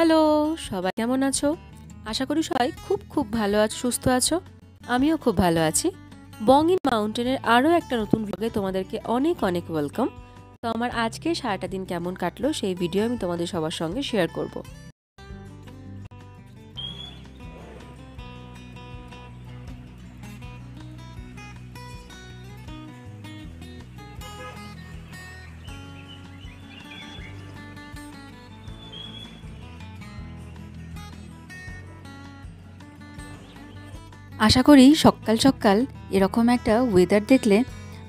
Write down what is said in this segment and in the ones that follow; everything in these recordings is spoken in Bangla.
হ্যালো, সবাই কেমন আছো? আশা করি সবাই খুব খুব ভালো আছো, সুস্থ আছো। আমিও খুব ভালো আছি। বং ইন মাউন্টেনের আরও একটা নতুন ব্লগে তোমাদেরকে অনেক অনেক ওয়েলকাম। তো আমার আজকে সারাটা দিন কেমন কাটলো সেই ভিডিও আমি তোমাদের সবার সঙ্গে শেয়ার করব। আশা করি সকাল সকাল এরকম একটা ওয়েদার দেখলে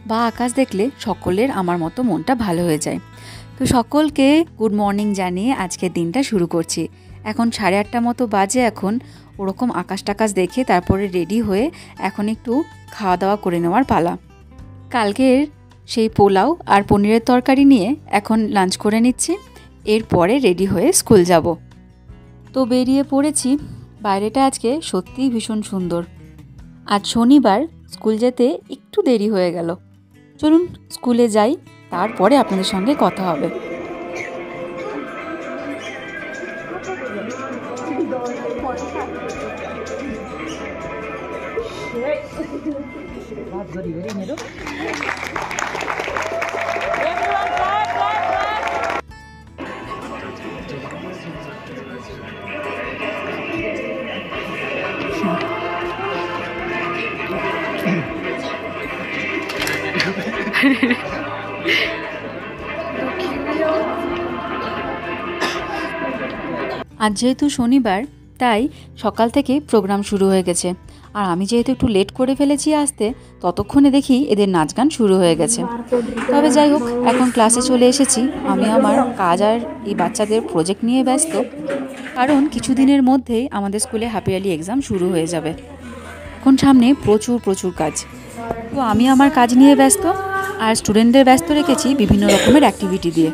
বা আকাশ দেখলে সকলের আমার মতো মনটা ভালো হয়ে যায়। তো সকলকে গুড মর্নিং জানিয়ে আজকের দিনটা শুরু করছি। এখন 8:30 মতো বাজে। এখন ওরকম আকাশ টাকাশ দেখে তারপরে রেডি হয়ে এখন একটু খাওয়া দাওয়া করে নেওয়ার পালা। কালকের সেই পোলাও আর পনিরের তরকারি নিয়ে এখন লাঞ্চ করে নিচ্ছি, এরপরে রেডি হয়ে স্কুল যাব। তো বেরিয়ে পড়েছি। বাইরেটা আজকে সত্যিই ভীষণ সুন্দর। আজ শনিবার, স্কুল যেতে একটু দেরি হয়ে গেল। চলুন স্কুলে যাই, তারপরে আপনাদের সঙ্গে কথা হবে। আজ যেহেতু শনিবার, তাই সকাল থেকে প্রোগ্রাম শুরু হয়ে গেছে। আর আমি যেহেতু একটু লেট করে ফেলেছি আসতে, ততক্ষণে দেখি এদের নাচ গান শুরু হয়ে গেছে। তবে যাই হোক, এখন ক্লাসে চলে এসেছি। আমি আমার কাজ আর এই বাচ্চাদের প্রজেক্ট নিয়ে ব্যস্ত, কারণ কিছুদিনের মধ্যেই আমাদের স্কুলে হাফ ইয়ারলি এক্সাম শুরু হয়ে যাবে। এখন সামনে প্রচুর প্রচুর কাজ। তো আমি আমার কাজ নিয়ে ব্যস্ত, আর স্টুডেন্টদের ব্যস্ত রেখেছি বিভিন্ন রকমের অ্যাক্টিভিটি দিয়ে।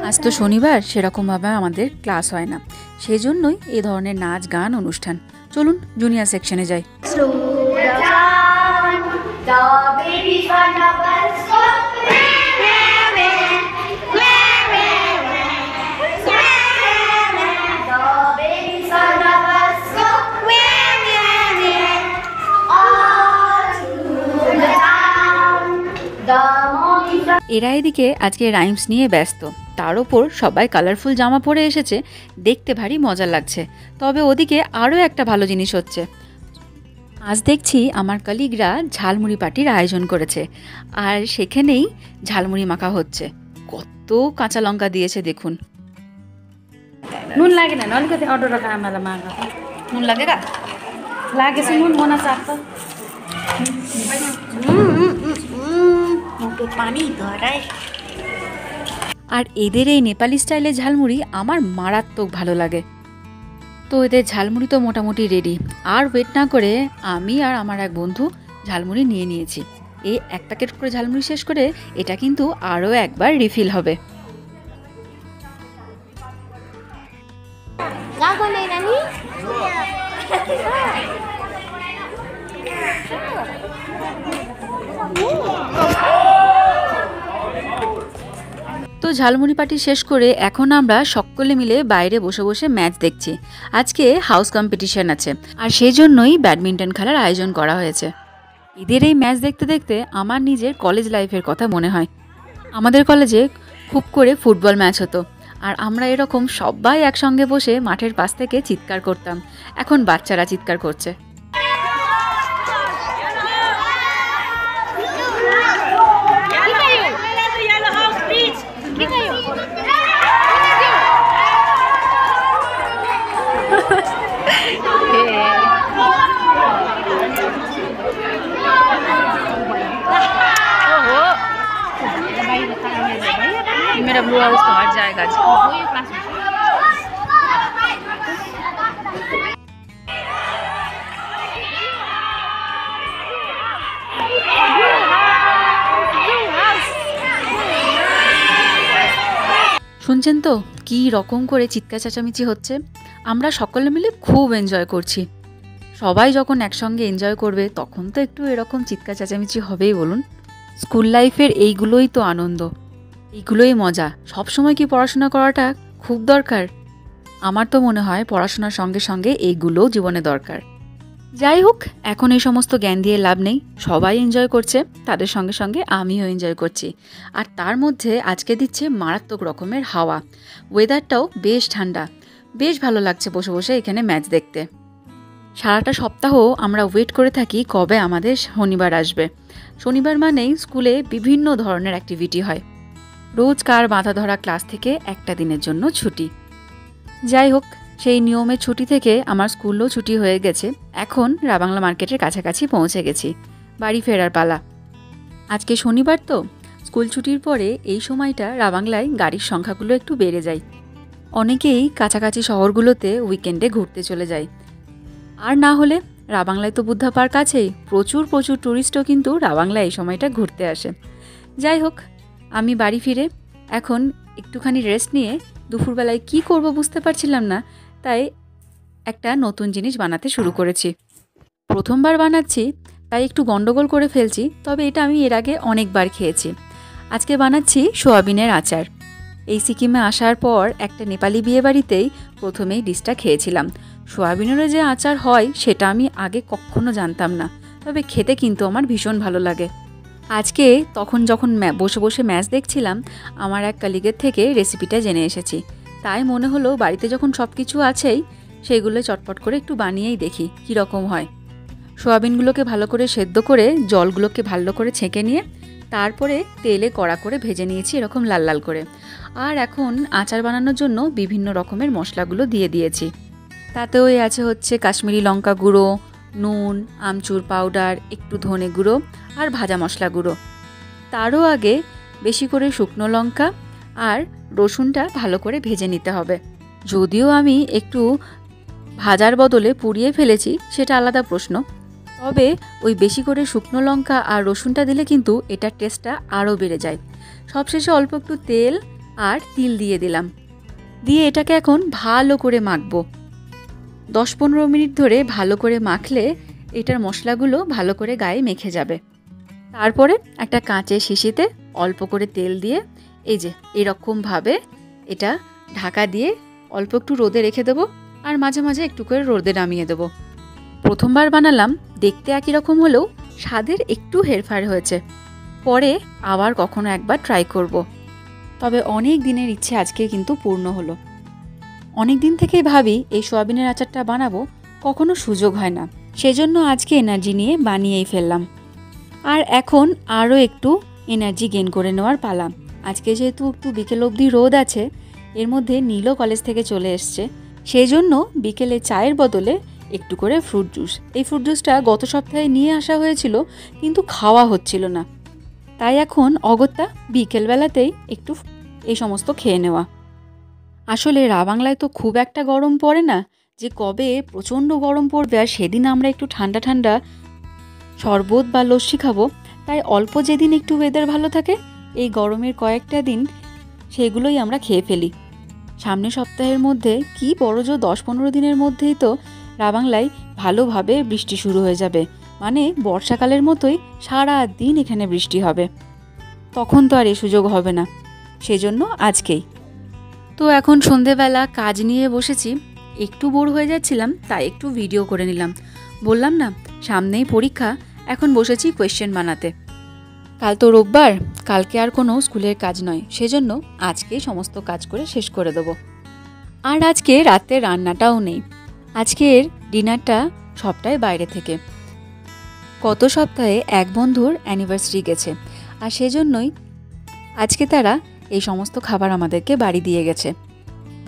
আজ তো শনিবার, সেরকমভাবে আমাদের ক্লাস হয় না, সেই জন্যই এই ধরনের নাচ গান অনুষ্ঠান। চলুন জুনিয়র সেকশনে যাই। এরা এদিকে আজকে রাইমস নিয়ে ব্যস্ত, তার ওপর সবাই কালারফুল জামা পরে এসেছে, দেখতে ভারী মজা লাগছে। তবে ওদিকে আরও একটা ভালো জিনিস হচ্ছে। আজ দেখছি আমার কলিগরা ঝালমুড়ি পার্টির আয়োজন করেছে, আর সেখানেই ঝালমুড়ি মাখা হচ্ছে। কত কাঁচা লঙ্কা দিয়েছে দেখুন। নুন লাগে না, अलिकति अर्डर रखा आमालाई माग। नुन लागेगा? लागेछ नुन मना चाहत। মুখে পানি ধরায়। আর এদের এই নেপালি স্টাইলের ঝালমুড়ি আমার মারাত্মক ভালো লাগে। তো এদের ঝালমুড়ি তো মোটামুটি রেডি। আর ওয়েট না করে আমি আর আমার এক বন্ধু ঝালমুড়ি নিয়ে নিয়েছি। এই এক প্যাকেট করে ঝালমুড়ি শেষ করে এটা কিন্তু আরও একবার রিফিল হবে। তো ঝালমুড়ি পার্টি শেষ করে এখন আমরা সকলে মিলে বাইরে বসে বসে ম্যাচ দেখছি। আজকে হাউস কম্পিটিশন আছে, আর সেই জন্যই ব্যাডমিন্টন খেলার আয়োজন করা হয়েছে। এদের এই ম্যাচ দেখতে দেখতে আমার নিজের কলেজ লাইফের কথা মনে হয়। আমাদের কলেজে খুব করে ফুটবল ম্যাচ হতো, আর আমরা এরকম সবাই একসঙ্গে বসে মাঠের পাশ থেকে চিৎকার করতাম। এখন বাচ্চারা চিৎকার করছে। मेरा ब्लू हाउस तो हट जाएगा। শুনছেন তো কী রকম করে চিৎকার চেঁচামেচি হচ্ছে? আমরা সকলে মিলে খুব এনজয় করছি। সবাই যখন একসঙ্গে এনজয় করবে তখন তো একটু এরকম চিৎকার চেঁচামেচি হবেই বলুন। স্কুল লাইফের এইগুলোই তো আনন্দ, এইগুলোই মজা। সবসময় কি পড়াশোনা করাটা খুব দরকার? আমার তো মনে হয় পড়াশোনার সঙ্গে সঙ্গে এইগুলোও জীবনে দরকার। যাই হোক, এখন এই সমস্ত জ্ঞান দিয়ে লাভ নেই। সবাই এনজয় করছে, তাদের সঙ্গে সঙ্গে আমিও এনজয় করছি। আর তার মধ্যে আজকে দিচ্ছে মারাত্মক রকমের হাওয়া, ওয়েদারটাও বেশ ঠান্ডা। বেশ ভালো লাগছে বসে বসে এখানে ম্যাচ দেখতে। সারাটা সপ্তাহ আমরা ওয়েট করে থাকি কবে আমাদের শনিবার আসবে। শনিবার মানেই স্কুলে বিভিন্ন ধরনের অ্যাক্টিভিটি হয়। রোজকার বাঁধা ধরা ক্লাস থেকে একটা দিনের জন্য ছুটি। যাই হোক, সেই নিয়মের ছুটি থেকে আমার স্কুলও ছুটি হয়ে গেছে। এখন রাবাংলা মার্কেটের কাছাকাছি পৌঁছে গেছি, বাড়ি ফেরার পালা। আজকে শনিবার তো, স্কুল ছুটির পরে এই সময়টা রাবাংলায় গাড়ির সংখ্যাগুলো একটু বেড়ে যায়। অনেকেই কাছাকাছি শহরগুলোতে উইকেন্ডে ঘুরতে চলে যায়। আর না হলে রাবাংলায় তো বুদ্ধা পার্ক আছেই, প্রচুর প্রচুর ট্যুরিস্টও কিন্তু রাবাংলায় এই সময়টা ঘুরতে আসে। যাই হোক, আমি বাড়ি ফিরে এখন একটুখানি রেস্ট নিয়ে দুপুরবেলায় কি করব বুঝতে পারছিলাম না, তাই একটা নতুন জিনিস বানাতে শুরু করেছি। প্রথমবার বানাচ্ছি তাই একটু গন্ডগোল করে ফেলছি, তবে এটা আমি এর আগে অনেকবার খেয়েছি। আজকে বানাচ্ছি সোয়াবিনের আচার। এই সিকিমে আসার পর একটা নেপালি বিয়েবাড়িতেই প্রথমেই ডিশটা খেয়েছিলাম। সোয়াবিনেরও যে আচার হয় সেটা আমি আগে কখনো জানতাম না, তবে খেতে কিন্তু আমার ভীষণ ভালো লাগে। আজকে যখন বসে বসে ম্যাচ দেখছিলাম, আমার এক কলিগের থেকে রেসিপিটা জেনে এসেছি। তাই মনে হলো বাড়িতে যখন সব কিছু আছেই, সেইগুলো চটপট করে একটু বানিয়েই দেখি কীরকম হয়। সোয়াবিনগুলোকে ভালো করে সেদ্ধ করে জলগুলোকে ভালো করে ছেঁকে নিয়ে তারপরে তেলে কড়া করে ভেজে নিয়েছি এরকম লাল লাল করে। আর এখন আচার বানানোর জন্য বিভিন্ন রকমের মশলাগুলো দিয়ে দিয়েছি। তাতেও আছে হচ্ছে কাশ্মীরি লঙ্কা গুঁড়ো, নুন, আমচুর পাউডার, একটু ধনে গুঁড়ো আর ভাজা মশলা গুঁড়ো। তারও আগে বেশি করে শুকনো লঙ্কা আর রসুনটা ভালো করে ভেজে নিতে হবে। যদিও আমি একটু ভাজার বদলে পুড়িয়ে ফেলেছি, সেটা আলাদা প্রশ্ন। তবে ওই বেশি করে শুকনো লঙ্কা আর রসুনটা দিলে কিন্তু এটার টেস্টটা আরও বেড়ে যায়। সবশেষে অল্প একটু তেল আর তিল দিয়ে দিলাম, দিয়ে এটাকে এখন ভালো করে মাখবো। 10-15 মিনিট ধরে ভালো করে মাখলে এটার মশলাগুলো ভালো করে গায়ে মেখে যাবে। তারপরে একটা কাঁচের শিশিতে অল্প করে তেল দিয়ে এই যে এরকমভাবে এটা ঢাকা দিয়ে অল্প একটু রোদে রেখে দেবো, আর মাঝে মাঝে একটু করে রোদে নামিয়ে দেবো। প্রথমবার বানালাম, দেখতে একই রকম হলেও স্বাদের একটু হেরফের হয়েছে। পরে আবার কখনো একবার ট্রাই করব। তবে অনেক দিনের ইচ্ছে আজকে কিন্তু পূর্ণ হলো। অনেক দিন থেকেই ভাবি এই সোয়াবিনের আচারটা বানাবো, কখনো সুযোগ হয় না। সেজন্য আজকে এনার্জি নিয়ে বানিয়েই ফেললাম। আর এখন আরও একটু এনার্জি গেইন করে নেওয়ার পালা। আজকে যেহেতু একটু বিকেল অবধি রোদ আছে, এর মধ্যে নীলও কলেজ থেকে চলে এসছে, সেই জন্য বিকেলে চায়ের বদলে একটু করে ফ্রুট জুস। এই ফ্রুট জুসটা গত সপ্তাহে নিয়ে আসা হয়েছিল, কিন্তু খাওয়া হচ্ছিল না। তাই এখন অগত্যা বিকেলবেলাতেই একটু এই সমস্ত খেয়ে নেওয়া। আসলে রাবাংলায় তো খুব একটা গরম পড়ে না, যে কবে প্রচণ্ড গরম পড়বে আর সেদিন আমরা একটু ঠান্ডা ঠান্ডা শরবত বা লস্যি খাবো। তাই অল্প যেদিন একটু ওয়েদার ভালো থাকে, এই গরমের কয়েকটা দিন সেগুলোই আমরা খেয়ে ফেলি। সামনের সপ্তাহের মধ্যে কি বড়জোর 10-15 দিনের মধ্যেই তো রাবাংলায় ভালোভাবে বৃষ্টি শুরু হয়ে যাবে। মানে বর্ষাকালের মতোই সারা দিন এখানে বৃষ্টি হবে। তখন তো আর এই সুযোগ হবে না, সেজন্য আজকেই তো এখন সন্ধেবেলা কাজ নিয়ে বসেছি। একটু বোর হয়ে যাচ্ছিলাম, তাই একটু ভিডিও করে নিলাম। বললাম না সামনেই পরীক্ষা, এখন বসেছি কোয়েশ্চেন বানাতে। কাল তো রোববার, কালকে আর কোনো স্কুলের কাজ নয়, সেজন্য আজকেই সমস্ত কাজ করে শেষ করে দেবো। আর আজকে রাতে রান্নাটাও নেই, আজকের ডিনারটা সবটাই বাইরে থেকে। গত সপ্তাহে এক বন্ধুর অ্যানিভার্সারি গেছে, আর সেজন্যই আজকে তারা এই সমস্ত খাবার আমাদেরকে বাড়ি দিয়ে গেছে।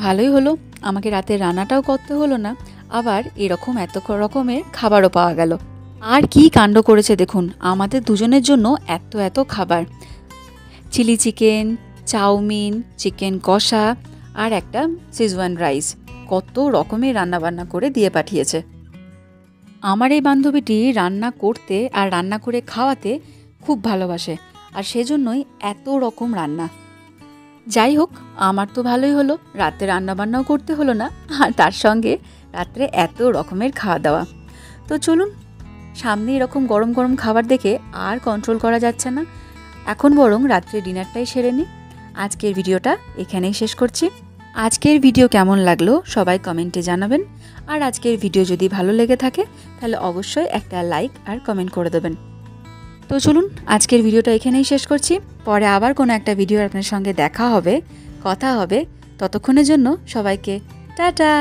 ভালোই হলো, আমাকে রাতে রান্নাটাও করতে হলো না, আবার এরকম এত রকমের খাবারও পাওয়া গেল। আর কি কাণ্ড করেছে দেখুন, আমাদের দুজনের জন্য এত এত খাবার। চিলি চিকেন, চাউমিন, চিকেন কষা আর একটা শেজওয়ান রাইস, কত রকমের রান্নাবান্না করে দিয়ে পাঠিয়েছে। আমার এই বান্ধবীটি রান্না করতে আর রান্না করে খাওয়াতে খুব ভালোবাসে, আর সেজন্যই এত রকম রান্না। যাই হোক, আমার তো ভালোই হলো, রাতে রান্নাবান্নাও করতে হলো না, আর তার সঙ্গে রাত্রে এত রকমের খাওয়া দাওয়া। তো চলুন, সামনে এরকম গরম গরম খাবার দেখে আর কন্ট্রোল করা যাচ্ছে না। এখন বরং রাত্রে ডিনারটাই সেরে নিই। আজকের ভিডিওটা এখানেই শেষ করছি। আজকের ভিডিও কেমন লাগলো সবাই কমেন্টে জানাবেন। আর আজকের ভিডিও যদি ভালো লেগে থাকে তাহলে অবশ্যই একটা লাইক আর কমেন্ট করে দেবেন। তো চলুন, আজকের ভিডিওটা এখানেই শেষ করছি। পরে আবার কোনো একটা ভিডিও আপনার সঙ্গে দেখা হবে, কথা হবে। ততক্ষণের জন্য সবাইকে টাটা।